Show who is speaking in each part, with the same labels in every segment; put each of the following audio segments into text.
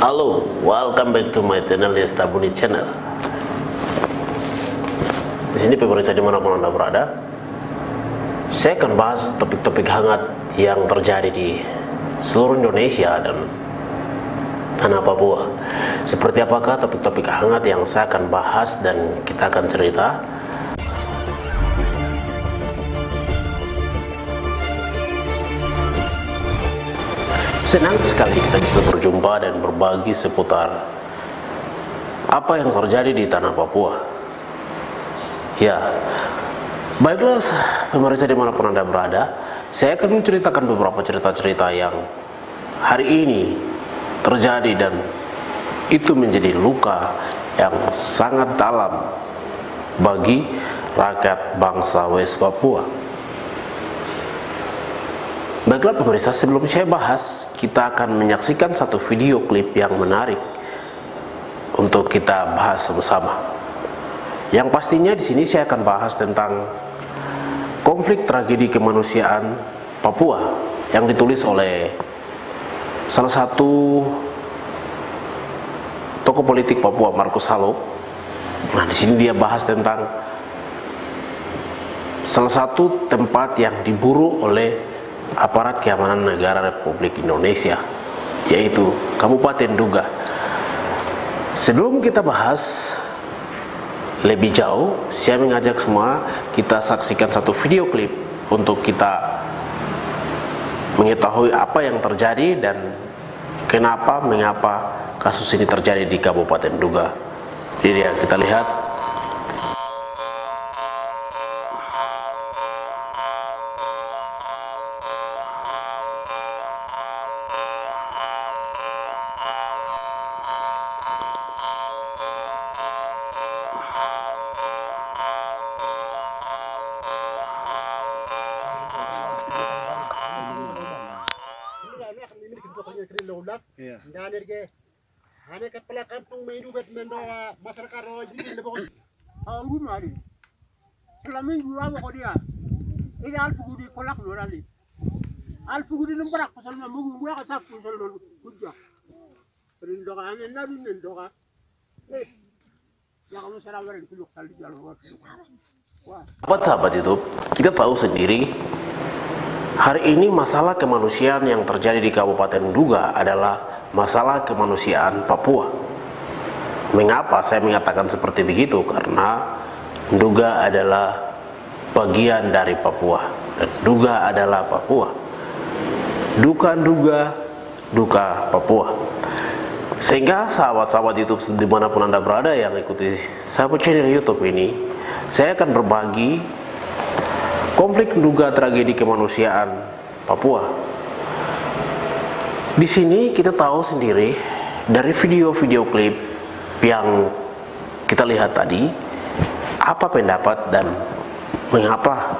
Speaker 1: Halo, welcome back to my channel Yesta Buni Channel. Di sini pemirsa dimanapun Anda berada, saya akan bahas topik-topik hangat yang terjadi di seluruh Indonesia dan tanah Papua. Seperti apakah topik-topik hangat yang saya akan bahas dan kita akan cerita? Senang sekali kita bisa berjumpa dan berbagi seputar apa yang terjadi di tanah Papua. Ya, baiklah pemirsa dimanapun Anda berada, saya akan menceritakan beberapa cerita-cerita yang hari ini terjadi dan itu menjadi luka yang sangat dalam bagi rakyat bangsa West Papua. Baiklah pemirsa, sebelum saya bahas, kita akan menyaksikan satu video klip yang menarik untuk kita bahas bersama. Yang pastinya di sini saya akan bahas tentang konflik tragedi kemanusiaan Papua yang ditulis oleh salah satu tokoh politik Papua, Markus Halo. Nah, di sini dia bahas tentang salah satu tempat yang diburu oleh aparat keamanan negara Republik Indonesia, yaitu Kabupaten Duga. Sebelum kita bahas lebih jauh, saya mengajak semua kita saksikan satu video klip untuk kita mengetahui apa yang terjadi dan mengapa kasus ini terjadi di Kabupaten Duga. Jadi ya, kita lihat.
Speaker 2: Iya.
Speaker 3: Ane kepala kampung mendugat mendoa masyarakat roh jadi lebih aku mari selama minggu apa kau dia ini alpugu di kolak nurali alpugu di nemberak pasal mamugu gua kasar pasal mamugu kuda rindoka ane nabi rindoka ya kamu serawarin kuluk kali jalan
Speaker 1: Sahabat itu, kita tahu sendiri hari ini masalah kemanusiaan yang terjadi di Kabupaten Duga adalah masalah kemanusiaan Papua. Mengapa saya mengatakan seperti begitu? Karena Duga adalah bagian dari Papua dan Duga adalah Papua. Duka Duga, duka Papua. Sehingga sahabat-sahabat YouTube dimanapun Anda berada yang ikuti sahabat channel YouTube ini, saya akan berbagi konflik Duga tragedi kemanusiaan Papua. Di sini kita tahu sendiri dari video-video klip yang kita lihat tadi, apa pendapat dan mengapa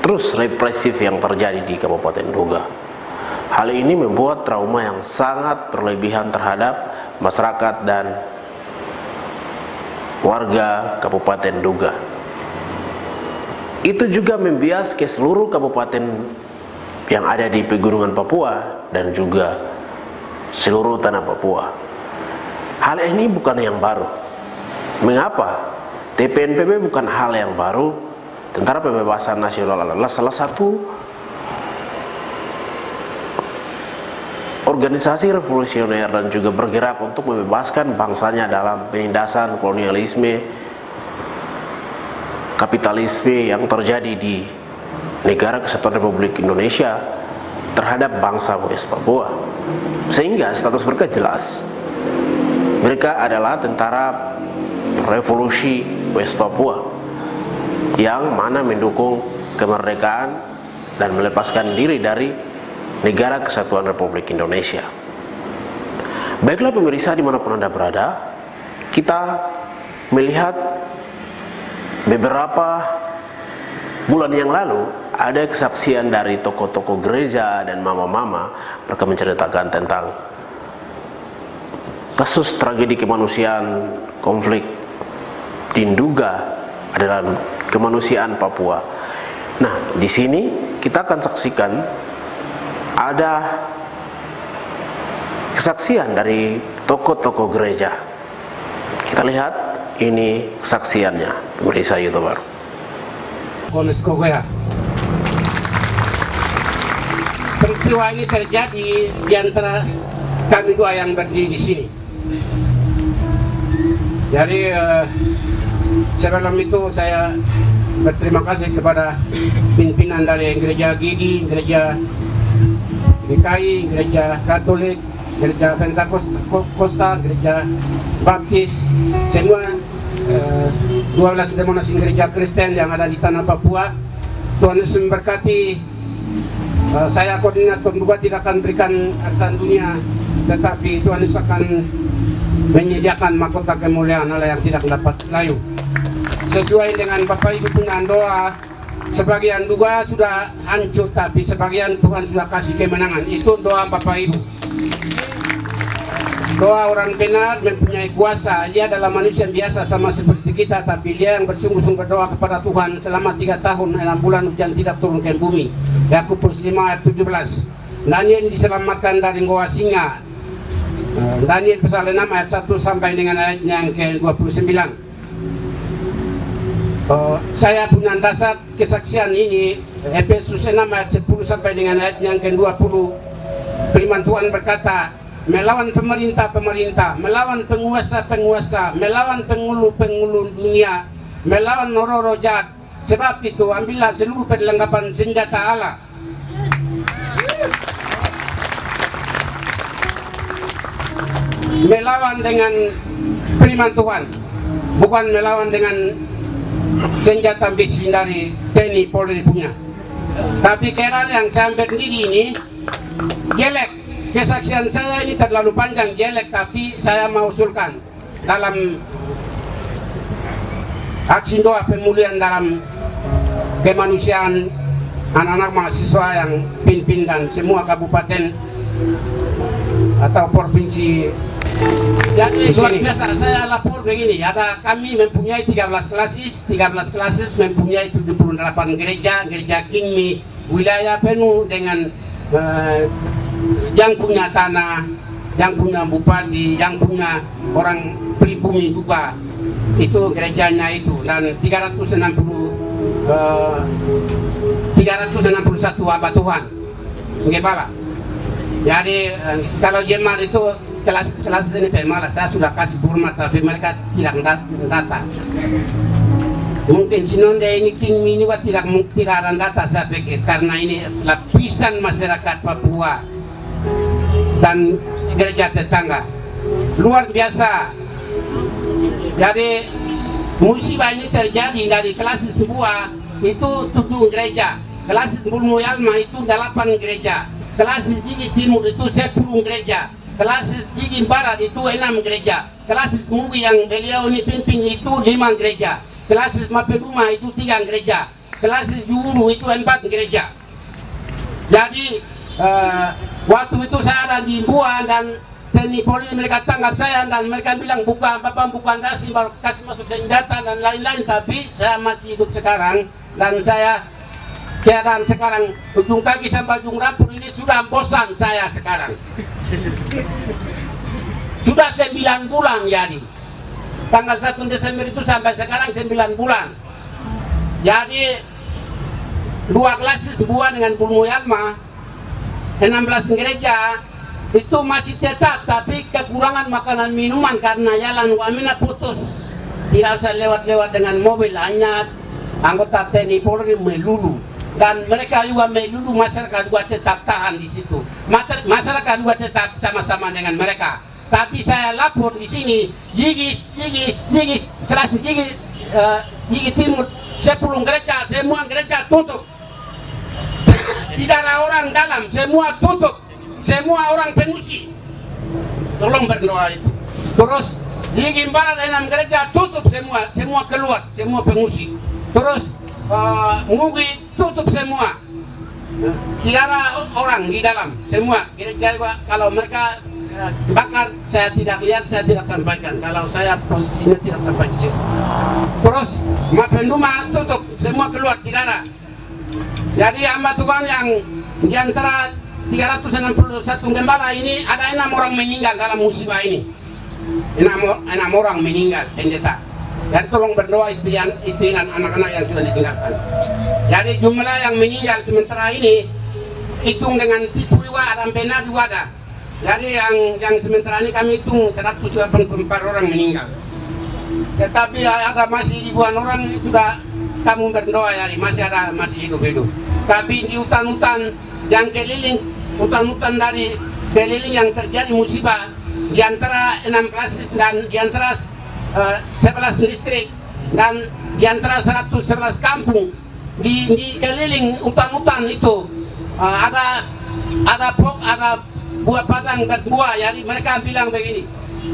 Speaker 1: terus represif yang terjadi di Kabupaten Duga. Hal ini membuat trauma yang sangat berlebihan terhadap masyarakat dan warga Kabupaten Duga. Itu juga membias ke seluruh kabupaten yang ada di pegunungan Papua dan juga seluruh tanah Papua. Hal ini bukan yang baru. Mengapa? TPNPB bukan hal yang baru. Tentara Pembebasan Nasional adalah salah satu organisasi revolusioner dan juga bergerak untuk membebaskan bangsanya dalam penindasan kolonialisme, kapitalisme yang terjadi di Negara Kesatuan Republik Indonesia terhadap bangsa West Papua. Sehingga status mereka jelas, mereka adalah tentara revolusi West Papua yang mana mendukung kemerdekaan dan melepaskan diri dari Negara Kesatuan Republik Indonesia. Baiklah pemirsa dimanapun Anda berada, kita melihat beberapa bulan yang lalu ada kesaksian dari tokoh-tokoh gereja dan mama-mama. Mereka menceritakan tentang kasus tragedi kemanusiaan konflik di Duga adalah kemanusiaan Papua. Nah, di sini kita akan saksikan ada kesaksian dari tokoh-tokoh gereja. Kita lihat ini kesaksiannya, pemirsa YouTuber.
Speaker 2: Peristiwa ini terjadi di antara kami dua yang berdiri di sini. Jadi sebelum itu saya berterima kasih kepada pimpinan dari gereja Gigi, gereja GKI, gereja Katolik, gereja Pentakosta, gereja Baptis, semua 12 denominasi gereja Kristen yang ada di tanah Papua. Tuhan Yesus memberkati. Saya koordinator juga tidak akan berikan harta dunia, tetapi Tuhan Yesus akan menyediakan mahkota kemuliaan Allah yang tidak dapat layu. Sesuai dengan Bapak Ibu punya doa, sebagian juga sudah hancur, tapi sebagian Tuhan sudah kasih kemenangan. Itu doa Bapak Ibu. Doa orang benar mempunyai kuasa. Dia adalah manusia biasa sama seperti kita, tapi dia yang bersungguh-sungguh berdoa kepada Tuhan selama 3 tahun 6 bulan hujan tidak turun ke bumi. Yakobus 5 ayat 17. Daniel diselamatkan dari goa singa. Daniel pasal 6 ayat 1 sampai dengan ayat yang ke-29. Saya punya dasar kesaksian ini Efesus 6 ayat 10 sampai dengan ayat yang ke-20. Firman Tuhan berkata, melawan pemerintah-pemerintah, melawan penguasa-penguasa, melawan pengulu-pengulu dunia, melawan roh-roh jahat. Sebab itu ambillah seluruh perlengkapan senjata Allah. Melawan dengan firman Tuhan, bukan melawan dengan senjata besi dari TNI Polri punya. Tapi kerana yang saya berdiri ini jelek, kesaksian saya ini terlalu panjang jelek, tapi saya mau usulkan dalam aksi doa pemulihan dalam kemanusiaan anak-anak mahasiswa yang pimpin dan semua kabupaten atau provinsi. Jadi luar biasa, saya lapor begini, kami mempunyai 13 klasis mempunyai 78 gereja Kingmi, wilayah penuh dengan yang punya tanah, yang punya bupati, yang punya orang pribumi juga. Itu gerejanya itu, dan 361 hamba Tuhan gembala. Jadi kalau jemaat itu kelas ini pemalas, saya sudah kasih hormat, tapi mereka tidak data. Mungkin Sinonde ini King ini tidak ada data, saya pikir, karena ini lapisan masyarakat Papua dan gereja tetangga luar biasa. Jadi musibah ini terjadi dari klasis Buah itu 7 gereja, klasis Bulmuyalma itu 8 gereja, klasis Jigi Timur itu 10 gereja, klasis Jigi Barat itu 6 gereja, klasis Mugi yang beliau ini pimpin itu 5 gereja, klasis Mapeduma itu 3 gereja, klasis Juru itu 4 gereja. Jadi waktu itu saya ada di Buah dan TNI Polri mereka tangkap saya dan mereka bilang bukan dasi, baru kasih masuk senjata dan lain-lain, tapi saya masih hidup sekarang dan saya keadaan sekarang ujung kaki sampai ujung rapur ini sudah bosan saya sekarang. Sudah 9 bulan jadi. Tanggal 1 Desember itu sampai sekarang 9 bulan. Jadi 2 klasis Buah dengan Bulmuyalma, 16 gereja itu masih tetap, tapi kekurangan makanan minuman karena jalan Wamena putus, tidak usah lewat-lewat dengan mobil, hanya anggota TNI Polri melulu, dan mereka juga melulu, masyarakat juga tetap tahan di situ, masyarakat juga tetap sama-sama dengan mereka. Tapi saya lapor di sini, Jigi Timur 10 gereja, semua gereja tutup, tidak ada orang dalam, semua tutup. Semua orang pengungsi, tolong berdoa itu. Terus di Gimbaran 6 gereja tutup semua keluar, semua pengungsi. Terus Mugi tutup semua, tidak ada orang di dalam, semua gereja. Kalau mereka bakar, saya tidak lihat, saya tidak sampaikan. Kalau saya posisinya tidak sampai di situ. Terus Mapenduma tutup, semua keluar, tidak ada. Jadi hamba Tuhan yang di antara 361 gembala ini ada 6 orang meninggal dalam musibah ini. 6 orang meninggal pendeta. Jadi tolong berdoa istri dan anak-anak yang sudah ditinggalkan. Jadi jumlah yang meninggal sementara ini hitung dengan tipu ada pena dua ada. Jadi yang sementara ini kami hitung 184 orang meninggal. Tetapi ada masih ribuan orang sudah kamu berdoa ya, masih hidup. Tapi di hutan-hutan yang keliling, hutan-hutan dari keliling yang terjadi musibah di antara 16 dan di antara 11 distrik dan di antara 111 kampung di keliling hutan-hutan itu ada buah padang berbuah. Jadi mereka bilang begini,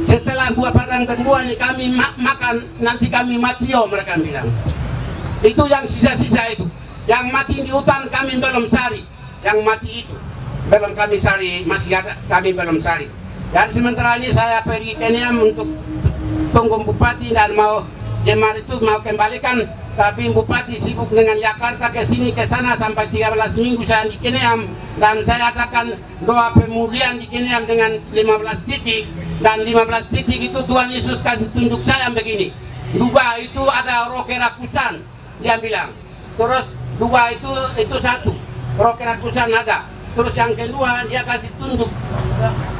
Speaker 2: setelah buah padang berbuah ini kami makan, nanti kami mati, mereka bilang. Itu yang sisa-sisa itu. Yang mati di hutan kami belum sari. Yang mati itu belum kami sari, masih ada kami belum sari. Jadi sementara ini saya pergi ke Niam untuk tunggu bupati dan mau jemaat itu mau kembalikan. Tapi bupati sibuk dengan Jakarta ke sini ke sana sampai 13 minggu saya di Keneam, dan saya adakan doa pemulihan di Keneam dengan 15 titik, dan 15 titik itu Tuhan Yesus kasih tunjuk saya begini. Dua itu ada roh kerakusan, dia bilang. Terus dua itu satu roh kerakusan ada. Terus yang kedua dia kasih tunjuk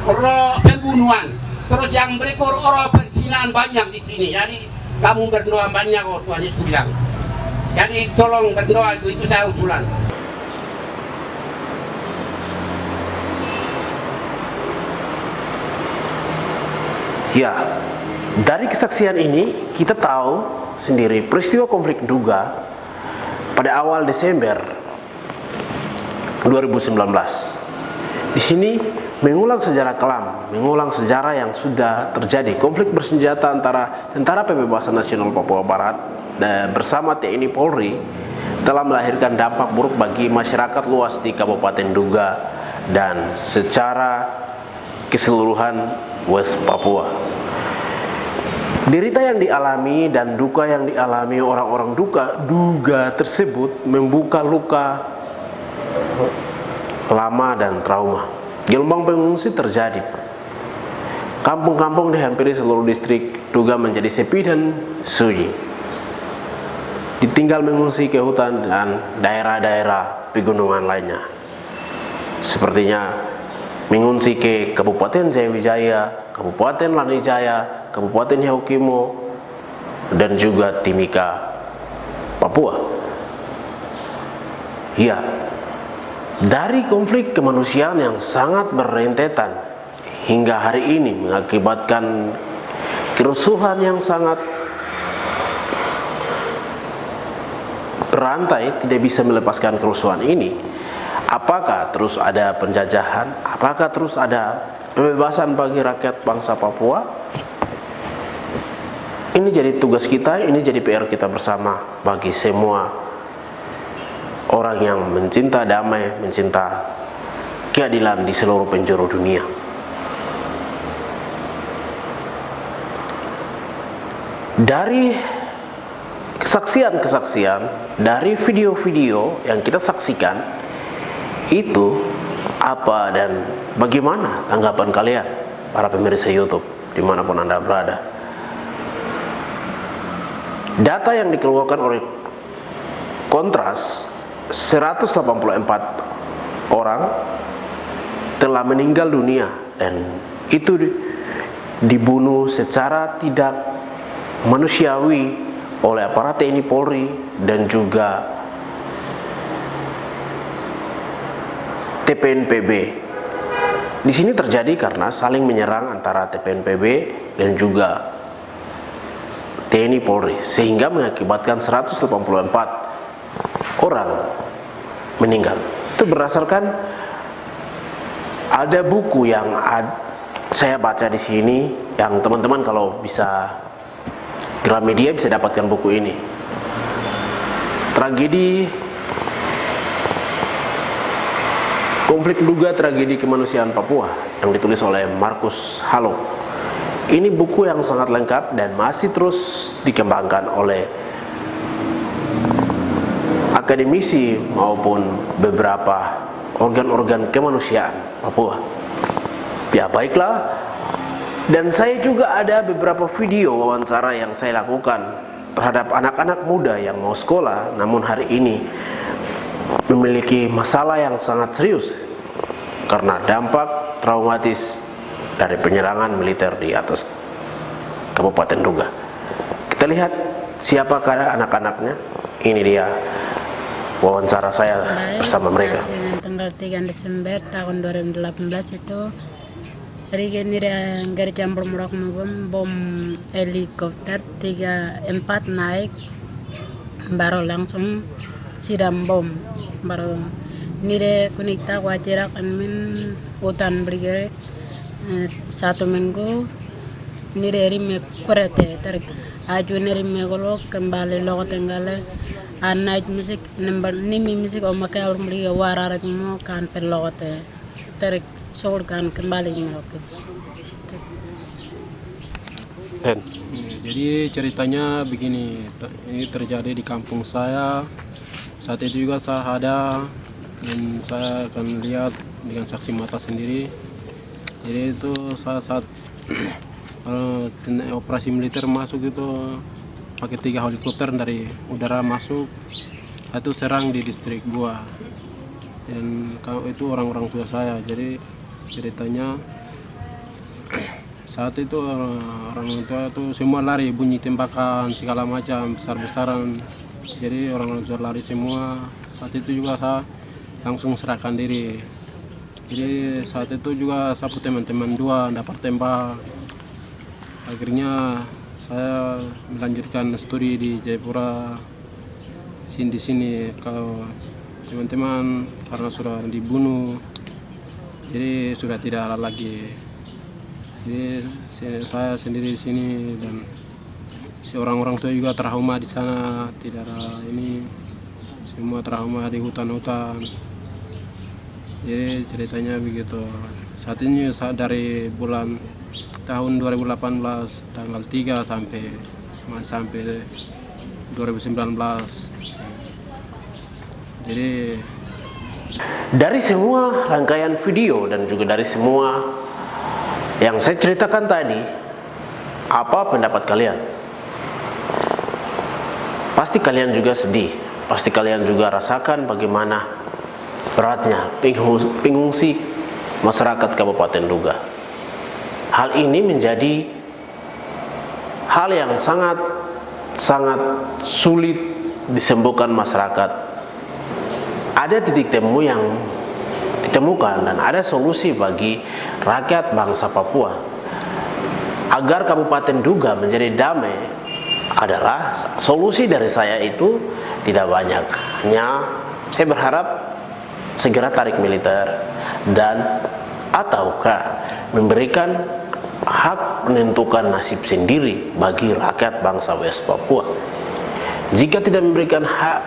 Speaker 2: roh pembunuhan. Terus yang berikut roh perzinahan banyak di sini. Jadi kamu berdoa banyak, Tuhan Yesus bilang. Jadi tolong berdoa, itu saya usulan.
Speaker 1: Ya, dari kesaksian ini kita tahu sendiri peristiwa konflik Duga pada awal Desember 2019. Di sini mengulang sejarah kelam, mengulang sejarah yang sudah terjadi, konflik bersenjata antara Tentara Pembebasan Nasional Papua Barat bersama TNI Polri telah melahirkan dampak buruk bagi masyarakat luas di Kabupaten Duga dan secara keseluruhan West Papua. Derita yang dialami dan duka yang dialami orang-orang Duga tersebut membuka luka lama dan trauma. Gelombang pengungsi terjadi. Kampung-kampung di hampir seluruh distrik Duga menjadi sepi dan sunyi. Ditinggal mengungsi ke hutan dan daerah-daerah pegunungan lainnya. Sepertinya mengungsi ke Kabupaten Jayawijaya, Kabupaten Lanijaya, Kabupaten Yaukimo, dan juga Timika, Papua. Ya, dari konflik kemanusiaan yang sangat berentetan hingga hari ini mengakibatkan kerusuhan yang sangat berantai, tidak bisa melepaskan kerusuhan ini. Apakah terus ada penjajahan? Apakah terus ada pembebasan bagi rakyat bangsa Papua? Ini jadi tugas kita, ini jadi PR kita bersama bagi semua orang yang mencinta damai, mencinta keadilan di seluruh penjuru dunia. Dari kesaksian-kesaksian, dari video-video yang kita saksikan, itu apa dan bagaimana tanggapan kalian para pemirsa YouTube dimanapun Anda berada? Data yang dikeluarkan oleh Kontras, 184 orang telah meninggal dunia dan itu dibunuh secara tidak manusiawi oleh aparat TNI Polri dan juga TPNPB. Di sini terjadi karena saling menyerang antara TPNPB dan juga TNI Polri sehingga mengakibatkan 184 orang meninggal. Itu berdasarkan ada buku yang saya baca di sini, yang teman-teman kalau bisa Gramedia bisa dapatkan buku ini. Tragedi Konflik Duga, Tragedi Kemanusiaan Papua yang ditulis oleh Markus Halo. Ini buku yang sangat lengkap dan masih terus dikembangkan oleh akademisi maupun beberapa organ-organ kemanusiaan Papua. Ya baiklah, dan saya juga ada beberapa video wawancara yang saya lakukan terhadap anak-anak muda yang mau sekolah namun hari ini memiliki masalah yang sangat serius karena dampak traumatis dari penyerangan militer di atas Kabupaten Duga. Kita lihat siapakah anak-anaknya. Ini dia wawancara saya bersama mereka.
Speaker 4: Tanggal 3 Desember tahun 2018 itu Rigi nggak campur murak bom helikopter 4 naik baru langsung siram bom baru nire kunikta wajira kan min hutan brigade 1 minggu nire rime kurete tarik aju nire megolo kembali logo tenggale anak musik nembar nimi musik o makai orang beli wararat mo kan perlogote tarik soal kan kembali merokok.
Speaker 5: Jadi ceritanya begini, ini terjadi di kampung saya. Saat itu juga saya ada dan saya akan lihat dengan saksi mata sendiri. Jadi itu saat operasi militer masuk itu pakai 3 helikopter dari udara masuk, itu serang di distrik Bua. Dan itu orang-orang tua saya. Jadi ceritanya saat itu orang tua itu semua lari, bunyi tembakan segala macam besar-besaran. Jadi orang-orang tua lari semua. Saat itu juga saya langsung serahkan diri. Jadi saat itu juga saya teman-teman 2 dapat tembak. Akhirnya saya melanjutkan studi di Jayapura. Di sini kalau teman-teman karena sudah dibunuh, jadi sudah tidak ada lagi. Jadi saya sendiri di sini dan orang-orang tua juga trauma di sana, tidak ada ini, semua trauma di hutan-hutan. Jadi ceritanya begitu. Saat ini dari bulan tahun 2018 tanggal 3 sampai 2019. Jadi
Speaker 1: dari semua rangkaian video dan juga dari semua yang saya ceritakan tadi, apa pendapat kalian? Pasti kalian juga sedih, pasti kalian juga rasakan bagaimana beratnya pengungsi masyarakat Kabupaten Duga. Hal ini menjadi hal yang sangat sulit disembuhkan masyarakat. Ada titik temu yang ditemukan dan ada solusi bagi rakyat bangsa Papua agar Kabupaten Duga menjadi damai. Adalah solusi dari saya itu tidak banyak, hanya saya berharap segera tarik militer dan ataukah memberikan hak menentukan nasib sendiri bagi rakyat bangsa West Papua. Jika tidak memberikan hak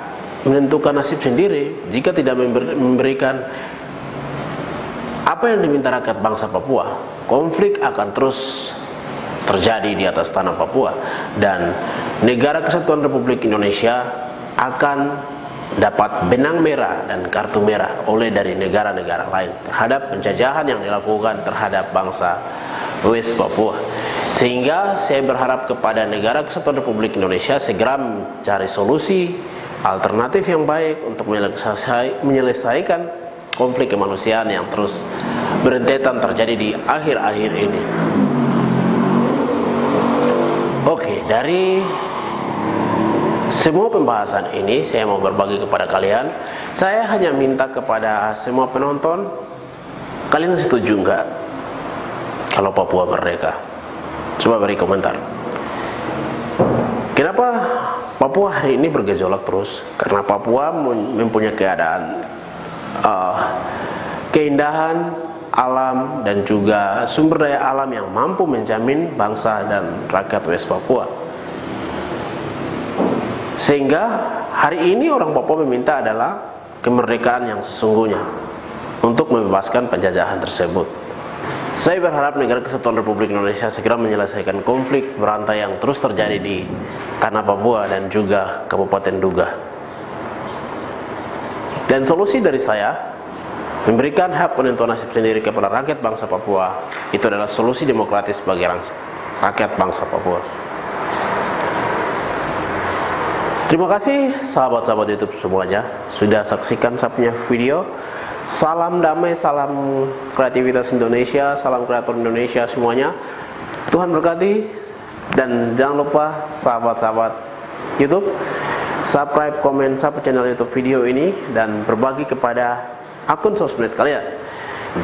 Speaker 1: menentukan nasib sendiri, jika tidak memberikan apa yang diminta rakyat bangsa Papua, konflik akan terus terjadi di atas tanah Papua dan Negara Kesatuan Republik Indonesia akan dapat benang merah dan kartu merah oleh dari negara-negara lain terhadap penjajahan yang dilakukan terhadap bangsa West Papua. Sehingga saya berharap kepada Negara Kesatuan Republik Indonesia segera mencari solusi alternatif yang baik untuk menyelesaikan konflik kemanusiaan yang terus berentetan terjadi di akhir-akhir ini. Oke, dari semua pembahasan ini saya mau berbagi kepada kalian. Saya hanya minta kepada semua penonton, kalian setuju nggak kalau Papua merdeka? Coba beri komentar. Kenapa Papua hari ini bergejolak terus? Karena Papua mempunyai keadaan keindahan alam dan juga sumber daya alam yang mampu menjamin bangsa dan rakyat West Papua. Sehingga hari ini orang Papua meminta adalah kemerdekaan yang sesungguhnya untuk membebaskan penjajahan tersebut. Saya berharap Negara Kesatuan Republik Indonesia segera menyelesaikan konflik berantai yang terus terjadi di tanah Papua dan juga Kabupaten Duga. Dan solusi dari saya Memberikan hak penentuan nasib sendiri kepada rakyat bangsa Papua itu adalah solusi demokratis bagi rakyat bangsa Papua. Terima kasih sahabat-sahabat YouTube semuanya sudah saksikan saya punya video. Salam damai, salam kreativitas Indonesia, salam kreator Indonesia semuanya. Tuhan berkati, dan jangan lupa sahabat-sahabat YouTube subscribe, komen, subscribe channel YouTube video ini dan berbagi kepada akun sosmed kalian.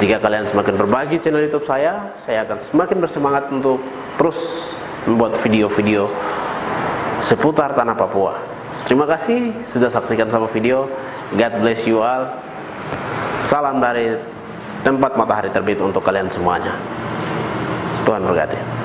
Speaker 1: Jika kalian semakin berbagi channel YouTube saya akan semakin bersemangat untuk terus membuat video-video seputar tanah Papua. Terima kasih sudah saksikan sama video. God bless you all. Salam dari tempat matahari terbit untuk kalian semuanya. Tuhan berkati.